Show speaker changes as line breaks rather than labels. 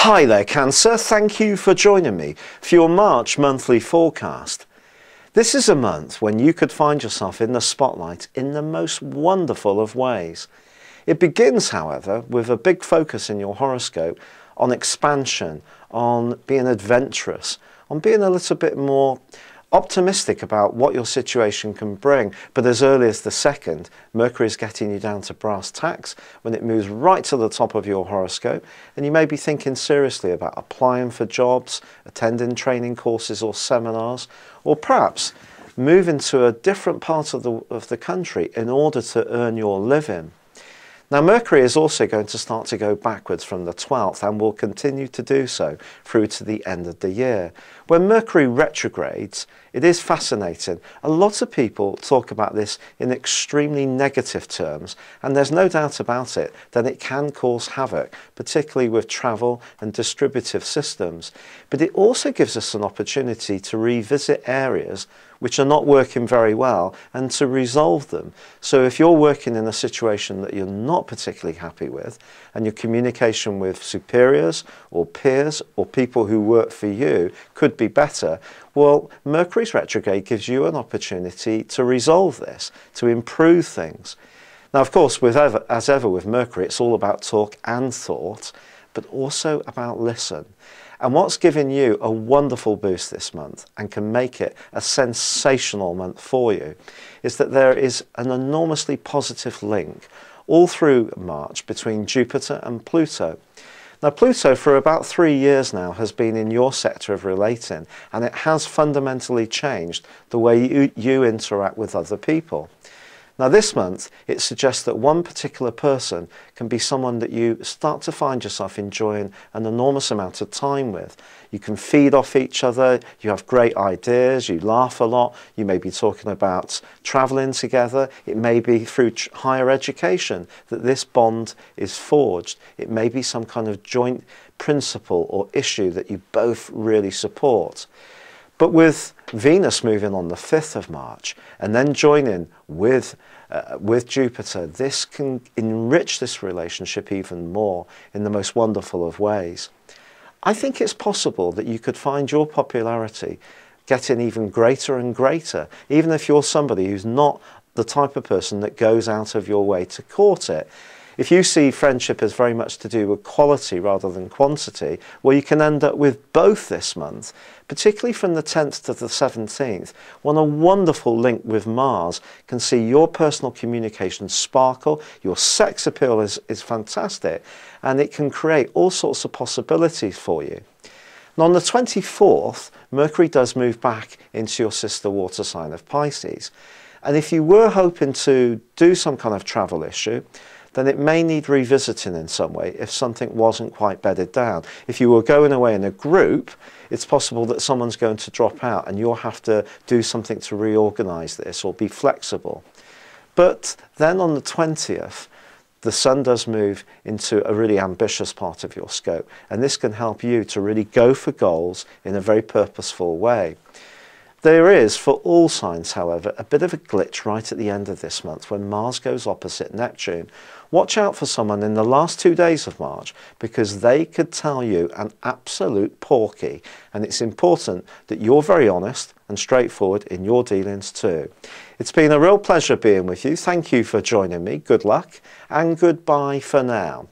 Hi there, Cancer. Thank you for joining me for your March monthly forecast. This is a month when you could find yourself in the spotlight in the most wonderful of ways. It begins, however, with a big focus in your horoscope on expansion, on being adventurous, on being a little bit more optimistic about what your situation can bring. But as early as the 2nd, Mercury is getting you down to brass tacks when it moves right to the top of your horoscope, and you may be thinking seriously about applying for jobs, attending training courses or seminars, or perhaps moving to a different part of the country in order to earn your living. Now, Mercury is also going to start to go backwards from the 12th and will continue to do so through to the end of the year. When Mercury retrogrades, it is fascinating. A lot of people talk about this in extremely negative terms, and there's no doubt about it that it can cause havoc, particularly with travel and distributive systems. But it also gives us an opportunity to revisit areas which are not working very well and to resolve them. So if you're working in a situation that you're not particularly happy with, and your communication with superiors or peers or people who work for you could be better, well, Mercury's retrograde gives you an opportunity to resolve this, to improve things. Now, of course, as ever with Mercury, it's all about talk and thought, but also about listen. And what's given you a wonderful boost this month and can make it a sensational month for you is that there is an enormously positive link all through March between Jupiter and Pluto. Now, Pluto for about 3 years now has been in your sector of relating, and it has fundamentally changed the way you interact with other people. Now, this month, it suggests that one particular person can be someone that you start to find yourself enjoying an enormous amount of time with. You can feed off each other, you have great ideas, you laugh a lot, you may be talking about travelling together, it may be through higher education that this bond is forged. It may be some kind of joint principle or issue that you both really support. But with Venus moving on the 5th of March and then joining with Jupiter, this can enrich this relationship even more in the most wonderful of ways. I think it's possible that you could find your popularity getting even greater and greater, even if you're somebody who's not the type of person that goes out of your way to court it. If you see friendship as very much to do with quality rather than quantity, well, you can end up with both this month, particularly from the 10th to the 17th, when a wonderful link with Mars can see your personal communication sparkle, your sex appeal is fantastic, and it can create all sorts of possibilities for you. Now, on the 24th, Mercury does move back into your sister water sign of Pisces. And if you were hoping to do some kind of travel issue, then it may need revisiting in some way if something wasn't quite bedded down. If you were going away in a group, it's possible that someone's going to drop out and you'll have to do something to reorganize this or be flexible. But then on the 20th, the Sun does move into a really ambitious part of your scope, and this can help you to really go for goals in a very purposeful way. There is, for all signs, however, a bit of a glitch right at the end of this month when Mars goes opposite Neptune. Watch out for someone in the last 2 days of March, because they could tell you an absolute porky, and it's important that you're very honest and straightforward in your dealings too. It's been a real pleasure being with you. Thank you for joining me. Good luck and goodbye for now.